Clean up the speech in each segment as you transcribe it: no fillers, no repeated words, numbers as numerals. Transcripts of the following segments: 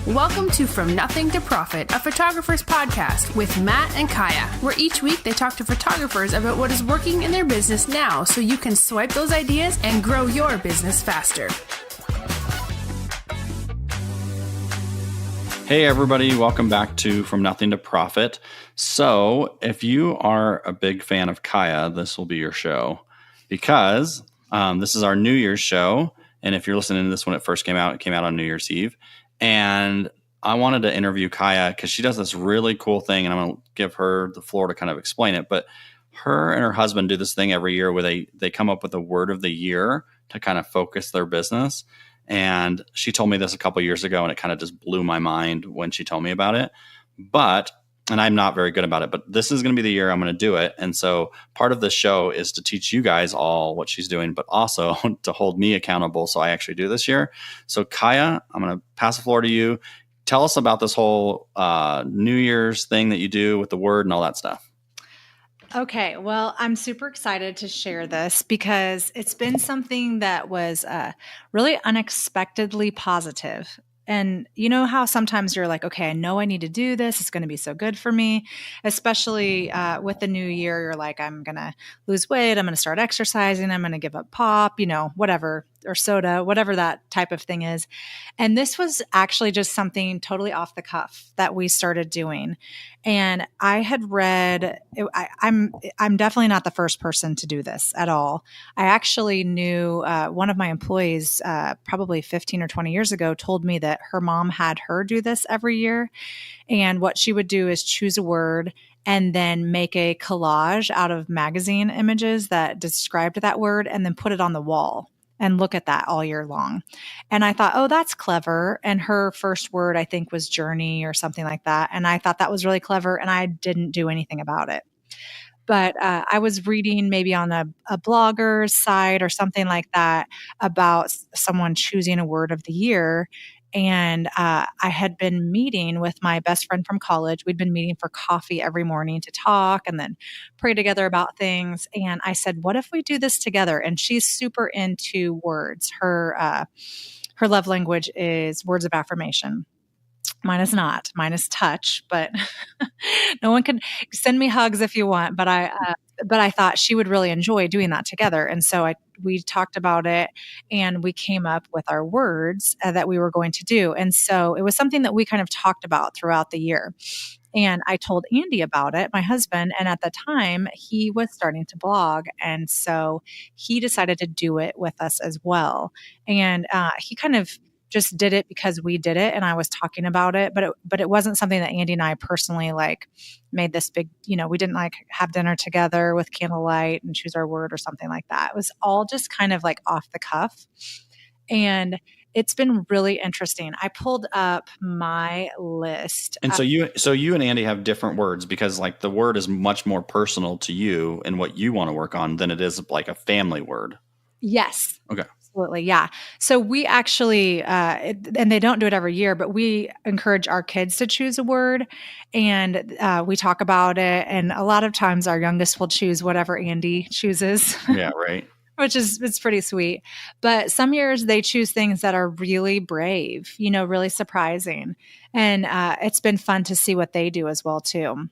Welcome to From Nothing to Profit, a photographer's podcast with Matt and Kaya, where each week they talk to photographers about what is working in their business now so you can swipe those ideas and grow your business faster. Hey everybody, welcome back to From Nothing to Profit. So if you are a big fan of Kaya, this will be your show because this is our New Year's show. And if you're listening to this when it first came out, it came out on New Year's Eve. And I wanted to interview Kaya because she does this really cool thing, and I'm going to give her the floor to kind of explain it. But her and her husband do this thing every year where they come up with a word of the year to kind of focus their business. And she told me this a couple of years ago, and it kind of just blew my mind when she told me about it. And I'm not very good about it, but this is going to be the year I'm going to do it. And so part of the show is to teach you guys all what she's doing, but also to hold me accountable so I actually do this year. So Kaya, I'm going to pass the floor to you. Tell us about this whole New Year's thing that you do with the word and all that stuff. Okay, well, I'm super excited to share this because it's been something that was really unexpectedly positive. And you know how sometimes you're like, okay, I know I need to do this. It's going to be so good for me, especially with the new year. You're like, I'm going to lose weight. I'm going to start exercising. I'm going to give up pop, whatever, or soda, whatever that type of thing is. And this was actually just something totally off the cuff that we started doing. And I had read, I'm definitely not the first person to do this at all. I actually knew one of my employees probably 15 or 20 years ago told me that her mom had her do this every year. And what she would do is choose a word and then make a collage out of magazine images that described that word and then put it on the wall and look at that all year long. And I thought, oh, that's clever. And her first word, I think, was journey or something like that. And I thought that was really clever. And I didn't do anything about it. But I was reading maybe on a blogger's site or something like that about someone choosing a word of the year. And I had been meeting with my best friend from college. We'd been meeting for coffee every morning to talk and then pray together about things. And I said, what if we do this together? And she's super into words. Her love language is words of affirmation. Mine is not. Mine is touch, but no one can send me hugs if you want. But I thought she would really enjoy doing that together. And so we talked about it and we came up with our words that we were going to do. And so it was something that we kind of talked about throughout the year. And I told Andy about it, my husband. And at the time he was starting to blog. And so he decided to do it with us as well. And he kind of just did it because we did it and I was talking about it, but it wasn't something that Andy and I personally made this big, we didn't have dinner together with candlelight and choose our word or something like that. It was all just kind of off the cuff. And it's been really interesting. I pulled up my list. And so you and Andy have different words because the word is much more personal to you and what you want to work on than it is like a family word. Yes. Okay. Absolutely. Yeah. So we actually, and they don't do it every year, but we encourage our kids to choose a word and we talk about it. And a lot of times our youngest will choose whatever Andy chooses. Yeah, right. It's pretty sweet. But some years they choose things that are really brave, really surprising. And it's been fun to see what they do as well too.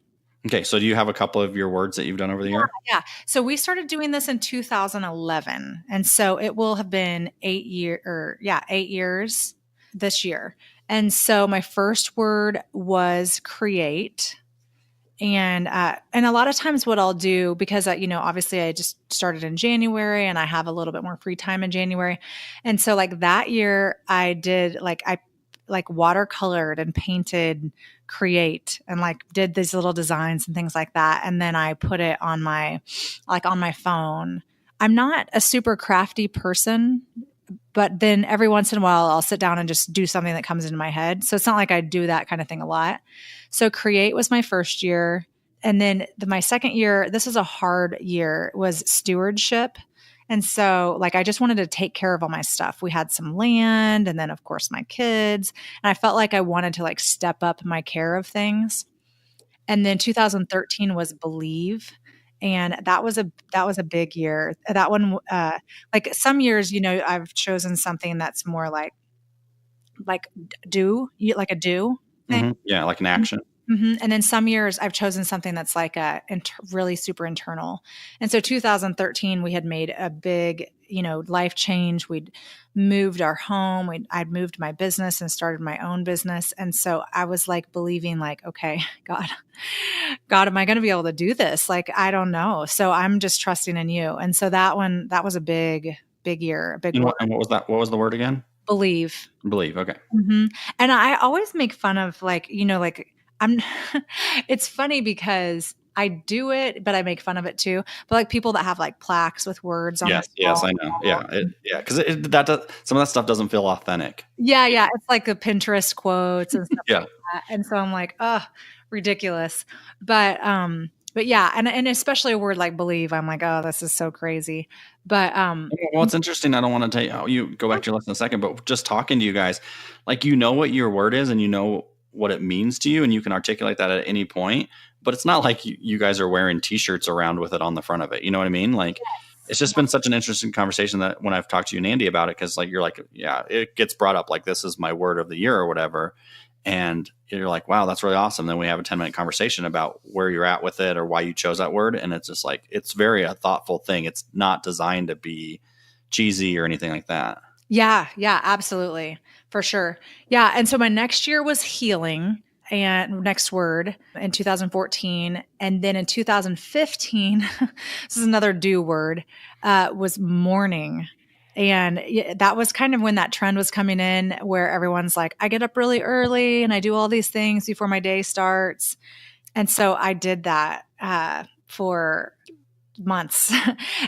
Okay, so do you have a couple of your words that you've done over the year? Yeah. So we started doing this in 2011. And so it will have been 8 years this year. And so my first word was create. And a lot of times what I'll do, because, obviously I just started in January and I have a little bit more free time in January. And so that year I did I watercolored and painted create and did these little designs and things like that. And then I put it on my phone. I'm not a super crafty person, but then every once in a while I'll sit down and just do something that comes into my head. So it's not like I do that kind of thing a lot. So create was my first year. And then my second year, this was a hard year, was stewardship. And so I just wanted to take care of all my stuff. We had some land and then of course my kids. And I felt like I wanted to step up my care of things. And then 2013 was believe. And that was a big year. That one, some years, I've chosen something that's more like like a do thing. Yeah, like an action. And then some years I've chosen something that's like really super internal. And so 2013, we had made a big, life change. We'd moved our home. I'd moved my business and started my own business. And so I was like believing like, okay, God, am I going to be able to do this? Like, I don't know. So I'm just trusting in you. And so that was a big year, a big And word. what was that? What was the word again? Believe. Okay. And I always make fun of like, it's funny because I do it, but I make fun of it too. But like people that have like plaques with words on Yes, the wall. I know. Yeah, because some of that stuff doesn't feel authentic. Yeah. It's like the Pinterest quotes and stuff Yeah. like that. And so I'm like, oh, ridiculous. But yeah, and especially a word like believe, I'm like, oh, this is so crazy. But well, it's interesting. I don't want to tell you, you go back to your lesson in a second, but just talking to you guys, like what your word is and you know what it means to you, and you can articulate that at any point. But it's not like you guys are wearing T-shirts around with it on the front of it. You know what I mean? Like, it's just been such an interesting conversation that when I've talked to you and Andy about it, because like you're like, yeah, it gets brought up like this is my word of the year or whatever. And you're like, wow, that's really awesome. Then we have a 10-minute conversation about where you're at with it or why you chose that word. And it's just like, it's very a thoughtful thing. It's not designed to be cheesy or anything like that. Yeah, absolutely. For sure. Yeah. And so my next year was healing and next word in 2014. And then in 2015, this is another do word, was mourning. And that was kind of when that trend was coming in where everyone's like, I get up really early and I do all these things before my day starts. And so I did that for months.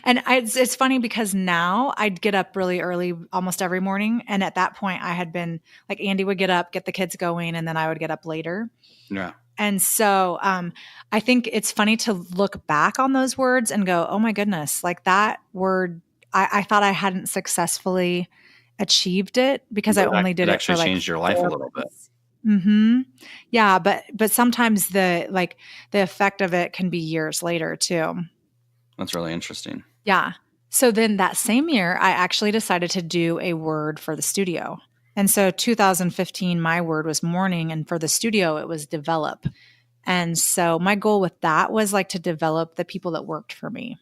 And it's funny because now I'd get up really early almost every morning. And at that point I had been like, Andy would get up, get the kids going, and then I would get up later. Yeah. And so I think it's funny to look back on those words and go, oh my goodness, like that word, I thought I hadn't successfully achieved it because I only did it for like changed your life a little bit. Yeah. But sometimes the effect of it can be years later too. That's really interesting. Yeah. So then that same year, I actually decided to do a word for the studio. And so 2015, my word was morning. And for the studio, it was develop. And so my goal with that was like to develop the people that worked for me.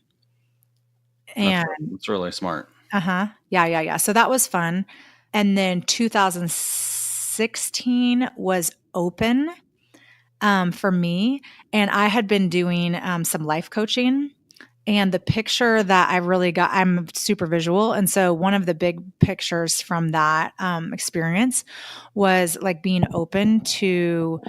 And that's really smart. Yeah. So that was fun. And then 2016 was open for me. And I had been doing some life coaching. And the picture that I really got, I'm super visual. And so one of the big pictures from that experience was like being open to,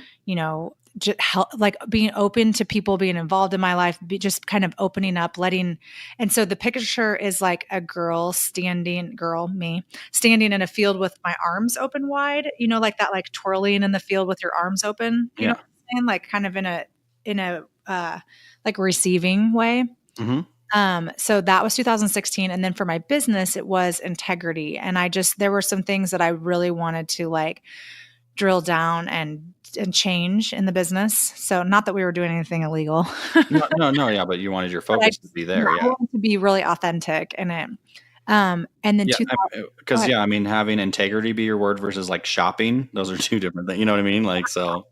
just help, like being open to people being involved in my life, just kind of opening up, letting. And so the picture is like a girl standing in a field with my arms open wide, like that, like twirling in the field with your arms open, you know what I'm saying? Like kind of in a like receiving way. So that was 2016. And then for my business, it was integrity. And there were some things that I really wanted to like drill down and change in the business. So not that we were doing anything illegal. No. Yeah. But you wanted your focus to be there. I wanted to be really authentic in it. And then having integrity be your word versus like shopping, those are two different things. You know what I mean? Like, so.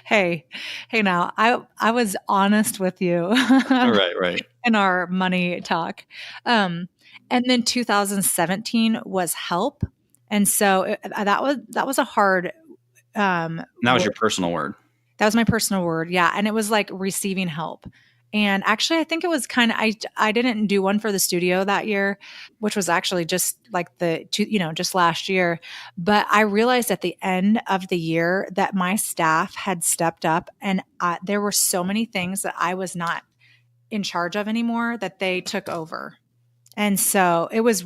Hey, now I was honest with you. Right. In our money talk. And then 2017 was help. And so that was a hard. That was your personal word. That was my personal word. Yeah. And it was like receiving help. And actually, I think it was kind of, I didn't do one for the studio that year, which was actually just like just last year. But I realized at the end of the year that my staff had stepped up and there were so many things that I was not in charge of anymore that they took over. And so it was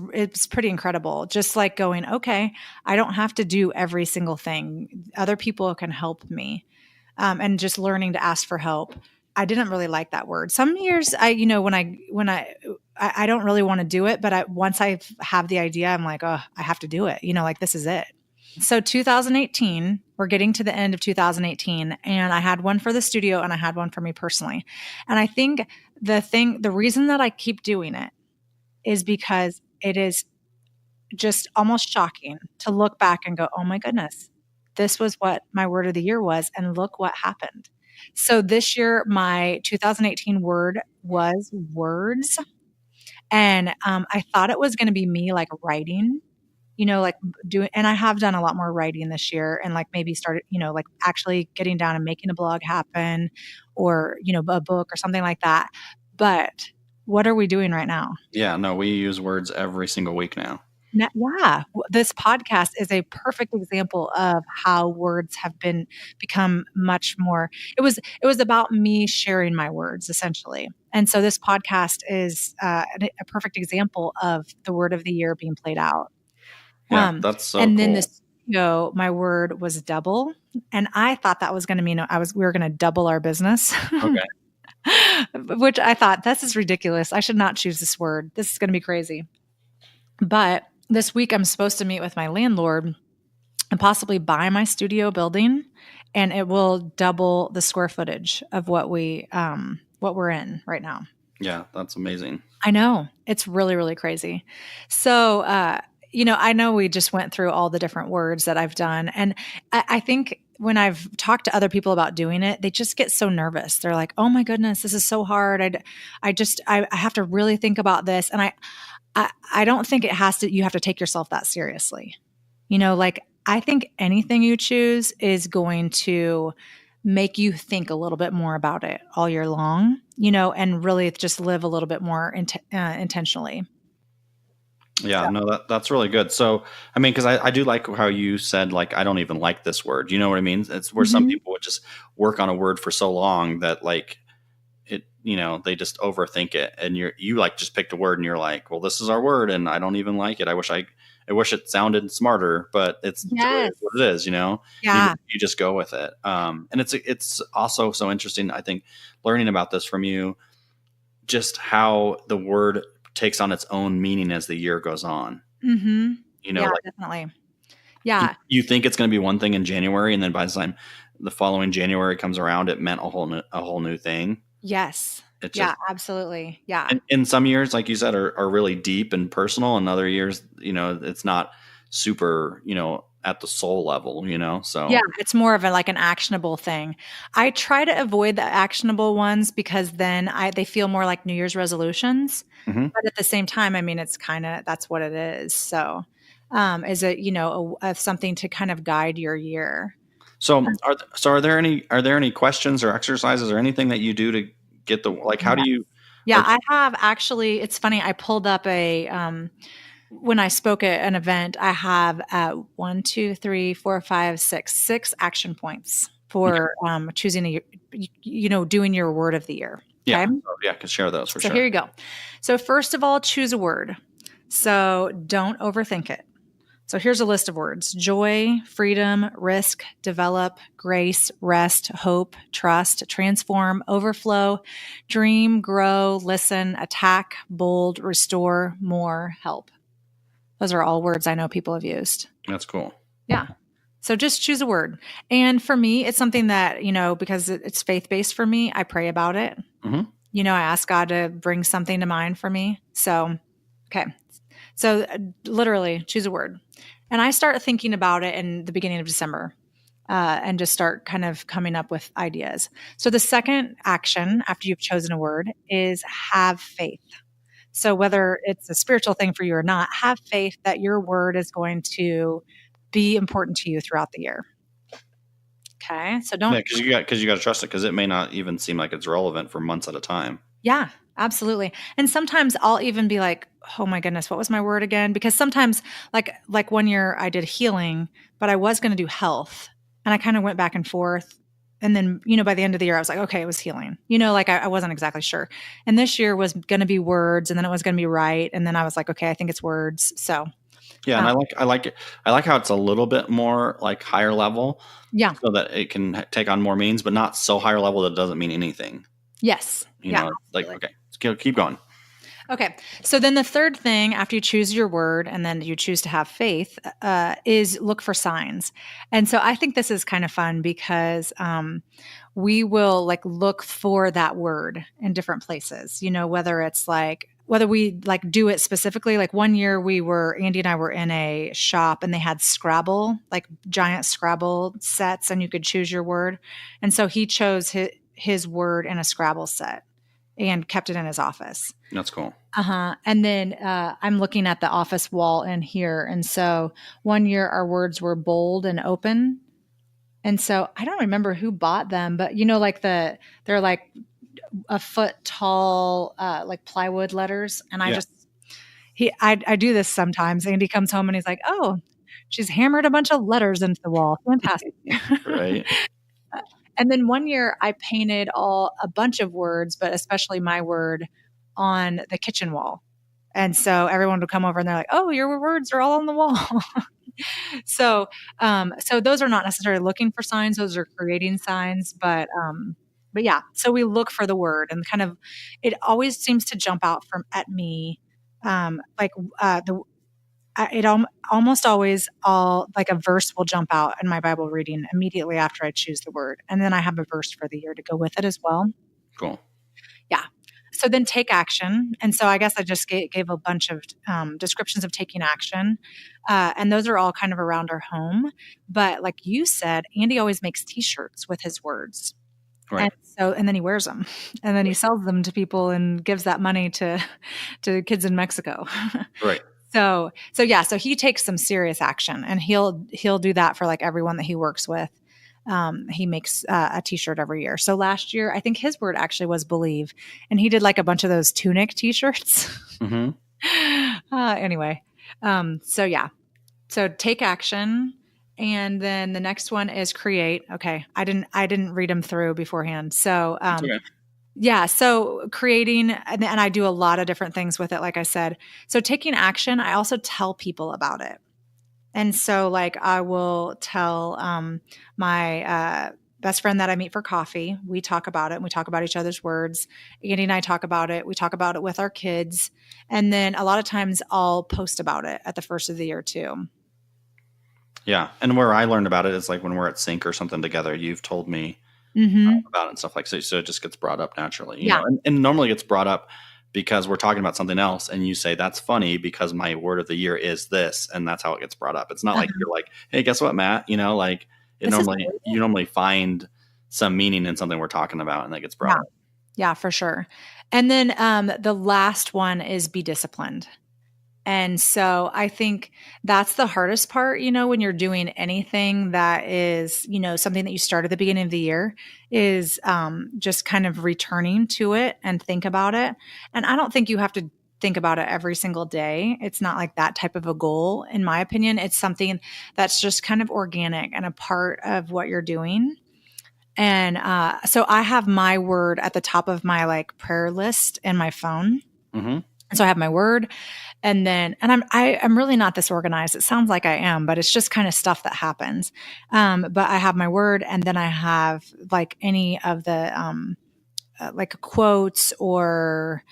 pretty incredible. Just like going, okay, I don't have to do every single thing. Other people can help me. And just learning to ask for help. I didn't really like that word. Some years I don't really want to do it, but once I have the idea, I'm like, oh, I have to do it. Like this is it. So 2018, we're getting to the end of 2018, and I had one for the studio and I had one for me personally. And I think the reason that I keep doing it is because it is just almost shocking to look back and go, oh my goodness, this was what my word of the year was. And look what happened. So this year, my 2018 word was words. And I thought it was going to be me like writing, like doing, and I have done a lot more writing this year and like maybe started, like actually getting down and making a blog happen or, a book or something like that. But what are we doing right now? Yeah, no, we use words every single week now. Yeah, this podcast is a perfect example of how words have become much more. It was about me sharing my words essentially, and so this podcast is a perfect example of the word of the year being played out. Yeah, that's so and cool. then this, my word was double, and I thought that was going to mean we were going to double our business. Okay. Which I thought, this is ridiculous. I should not choose this word. This is going to be crazy. But this week I'm supposed to meet with my landlord and possibly buy my studio building, and it will double the square footage of what we're in right now. Yeah, that's amazing. I know. It's really, really crazy. So, I know we just went through all the different words that I've done. And I think when I've talked to other people about doing it, they just get so nervous. They're like, oh my goodness, this is so hard. I have to really think about this. And I don't think you have to take yourself that seriously. I think anything you choose is going to make you think a little bit more about it all year long, and really just live a little bit more intentionally. Yeah, no, that's really good. So, I mean, because I do like how you said, like, I don't even like this word. You know what I mean? It's where some people would just work on a word for so long that like it, they just overthink it. And you like just picked a word and you're like, well, this is our word and I don't even like it. I wish it sounded smarter, but it's what it is, Yeah. You just go with it. And it's also so interesting, I think, learning about this from you, just how the word takes on its own meaning as the year goes on. Mm-hmm. Yeah, definitely. Yeah. You think it's going to be one thing in January, and then by the time the following January comes around, it meant a whole new thing. Yes. Absolutely. Yeah. And some years, like you said, are really deep and personal, and other years, it's not super, at the soul level, so. Yeah, it's more of like an actionable thing. I try to avoid the actionable ones because then they feel more like New Year's resolutions. Mm-hmm. But at the same time, I mean, it's kind of, that's what it is. So is it, something to kind of guide your year. So are there any questions or exercises or anything that you do to get how do you? Yeah, I have actually, it's funny. I pulled up when I spoke at an event, I have 1, 2, 3, 4, 5, 6 action points for choosing doing your word of the year. Okay? Yeah, I can share those for sure. So here you go. So first of all, choose a word. So don't overthink it. So here's a list of words: joy, freedom, risk, develop, grace, rest, hope, trust, transform, overflow, dream, grow, listen, attack, bold, restore, more, help. Those are all words I know people have used. That's cool. Yeah. So just choose a word. And for me, it's something that, because it's faith-based for me, I pray about it. Mm-hmm. I ask God to bring something to mind for me. So, okay. So literally choose a word. And I start thinking about it in the beginning of December and just start kind of coming up with ideas. So the second action after you've chosen a word is have faith. So whether it's a spiritual thing for you or not, have faith that your word is going to be important to you throughout the year. Okay. So don't. Yeah, because you got to trust it, because it may not even seem like it's relevant for months at a time. Yeah, absolutely. And sometimes I'll even be like, oh my goodness, what was my word again? Because sometimes like one year I did healing, but I was going to do health. And I kind of went back and forth. And then, by the end of the year, I was like, okay, it was healing. I wasn't exactly sure. And this year was going to be words, and then it was going to be right. And then I was like, okay, I think it's words. So yeah, and I like it. I like how it's a little bit more like higher level. Yeah. So that it can take on more meanings, but not so higher level that it doesn't mean anything. Yes. Okay, keep going. Okay. So then the third thing after you choose your word and then you choose to have faith is look for signs. And so I think this is kind of fun because we will look for that word in different places, whether it's whether we like do it specifically. Like one year Andy and I were in a shop and they had Scrabble, like giant Scrabble sets, and you could choose your word. And so he chose his word in a Scrabble set and kept it in his office. That's cool. And then I'm looking at the office wall in here. And so one year our words were bold and open. And so I don't remember who bought them, but like they're like a foot tall, like plywood letters. And I do this sometimes. Andy comes home and he's like, oh, she's hammered a bunch of letters into the wall. Fantastic. Right. And then one year I painted a bunch of words, but especially my word on the kitchen wall. And so everyone would come over and they're like, oh, your words are all on the wall. So those are not necessarily looking for signs. Those are creating signs, but yeah, so we look for the word and kind of, it always seems to jump out at me. Almost always like a verse will jump out in my Bible reading immediately after I choose the word. And then I have a verse for the year to go with it as well. Cool. Yeah. So then take action. And so I guess I just gave a bunch of descriptions of taking action. And those are all kind of around our home. But like you said, Andy always makes t-shirts with his words. Right. And then he wears them and then he sells them to people and gives that money to kids in Mexico. Right. So he takes some serious action, and he'll do that for like everyone that he works with. He makes a t-shirt every year. So last year, I think his word actually was believe, and he did like a bunch of those tunic t-shirts. Mm-hmm. Anyway. So take action. And then the next one is create. Okay. I didn't read them through beforehand. So, okay. Yeah. So creating, and I do a lot of different things with it, like I said. So taking action, I also tell people about it. And so like I will tell my best friend that I meet for coffee. We talk about it and we talk about each other's words. Andy and I talk about it. We talk about it with our kids. And then a lot of times I'll post about it at the first of the year too. Yeah. And where I learned about it is like when we're at sync or something together, you've told me about it and stuff like so. So it just gets brought up naturally. You know? And normally gets brought up because we're talking about something else and you say, that's funny because my word of the year is this. And that's how it gets brought up. It's not like you're like, hey, guess what, Matt? You normally find some meaning in something we're talking about and that gets brought up. Yeah, for sure. And then the last one is be disciplined. And so I think that's the hardest part, when you're doing anything that is, something that you start at the beginning of the year is just kind of returning to it and think about it. And I don't think you have to think about it every single day. It's not like that type of a goal, in my opinion. It's something that's just kind of organic and a part of what you're doing. And so I have my word at the top of my like prayer list in my phone. Mm-hmm. And so I have my word. And I'm really not this organized. It sounds like I am, but it's just kind of stuff that happens. But I have my word, and then I have like any of the like quotes or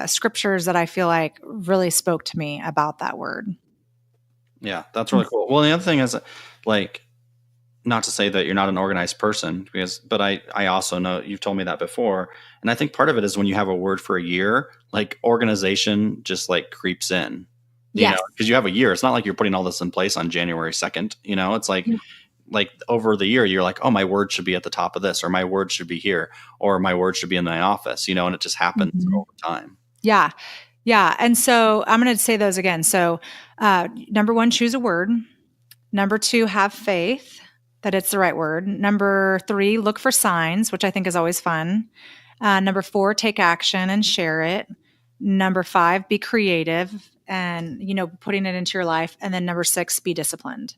scriptures that I feel like really spoke to me about that word. Yeah, that's really cool. Well, the other thing is like, not to say that you're not an organized person, but I also know you've told me that before. And I think part of it is when you have a word for a year, like organization just like creeps in, because you have a year. It's not like you're putting all this in place on January 2nd. It's like over the year, you're like, oh, my word should be at the top of this, or my word should be here, or my word should be in my office, and it just happens over time. Yeah. Yeah. And so I'm going to say those again. So number 1, choose a word. Number 2, have faith that it's the right word. Number 3, look for signs, which I think is always fun. Number 4, take action and share it. Number 5, be creative and, putting it into your life. And then number 6, be disciplined.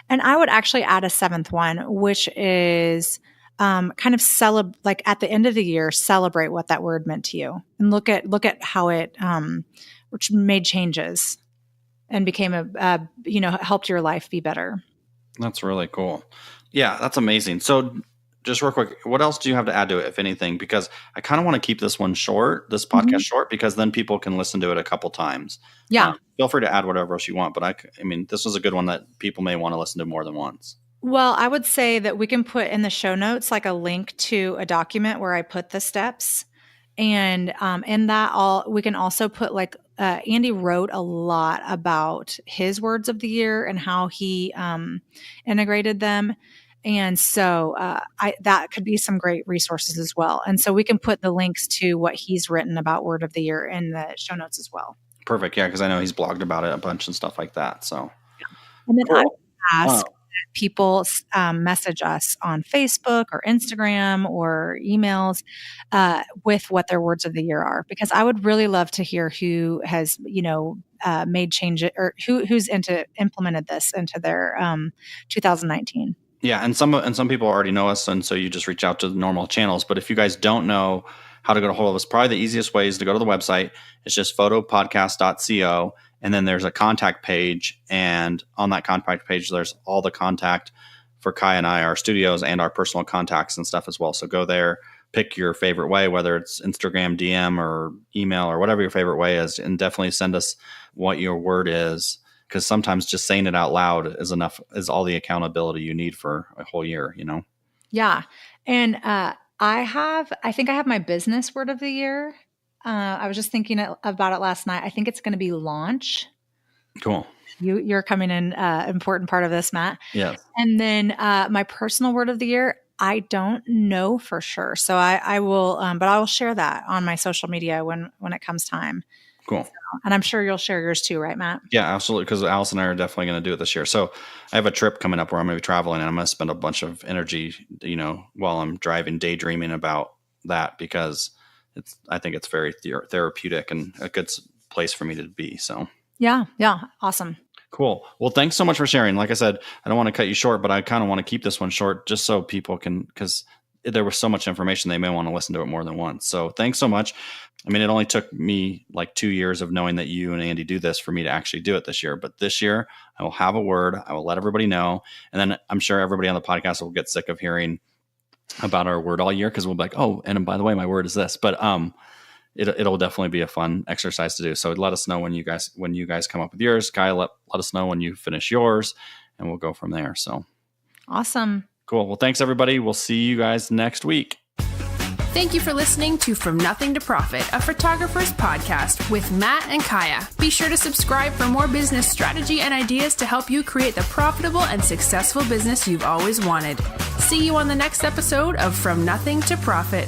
And I would actually add a 7th one, which is kind of like at the end of the year, celebrate what that word meant to you and look at how it which made changes and became helped your life be better. That's really cool. Yeah, that's amazing. So just real quick, what else do you have to add to it, if anything? Because I kind of want to keep this podcast short, because then people can listen to it a couple times. Yeah. Feel free to add whatever else you want. But I mean, this was a good one that people may want to listen to more than once. Well, I would say that we can put in the show notes like a link to a document where I put the steps. And in that we can also put like, Andy wrote a lot about his words of the year and how he integrated them. And so that could be some great resources as well. And so we can put the links to what he's written about word of the year in the show notes as well. Perfect. Yeah, because I know he's blogged about it a bunch and stuff like that. So, and then I would ask that people message us on Facebook or Instagram or emails with what their words of the year are, because I would really love to hear who has, made change or who's implemented this into their 2019. Yeah, and some people already know us, and so you just reach out to the normal channels. But if you guys don't know how to get a hold of us, probably the easiest way is to go to the website. It's just photopodcast.co, and then there's a contact page, and on that contact page, there's all the contact for Kai and I, our studios, and our personal contacts and stuff as well. So go there, pick your favorite way, whether it's Instagram, DM, or email, or whatever your favorite way is, and definitely send us what your word is. Because sometimes just saying it out loud is is all the accountability you need for a whole year, Yeah. And I think I have my business word of the year. I was just thinking about it last night. I think it's going to be launch. Cool. You're coming in important part of this, Matt. Yes. And then my personal word of the year, I don't know for sure. So I will, but I will share that on my social media when it comes time. Cool. So, and I'm sure you'll share yours too, right, Matt? Yeah, absolutely. Because Alice and I are definitely going to do it this year. So I have a trip coming up where I'm going to be traveling, and I'm going to spend a bunch of energy, while I'm driving, daydreaming about that, because I think it's very therapeutic and a good place for me to be. So yeah, awesome. Cool. Well, thanks so much for sharing. Like I said, I don't want to cut you short, but I kind of want to keep this one short just so people can, because there was so much information, they may want to listen to it more than once. So thanks so much. I mean, it only took me like 2 years of knowing that you and Andy do this for me to actually do it this year. But this year I will have a word. I will let everybody know. And then I'm sure everybody on the podcast will get sick of hearing about our word all year, because we'll be like, oh, and by the way, my word is this. But it'll definitely be a fun exercise to do. So let us know when you guys come up with yours. Kai, let us know when you finish yours, and we'll go from there. So awesome. Cool. Well, thanks everybody. We'll see you guys next week. Thank you for listening to From Nothing to Profit, a photographer's podcast with Matt and Kaya. Be sure to subscribe for more business strategy and ideas to help you create the profitable and successful business you've always wanted. See you on the next episode of From Nothing to Profit.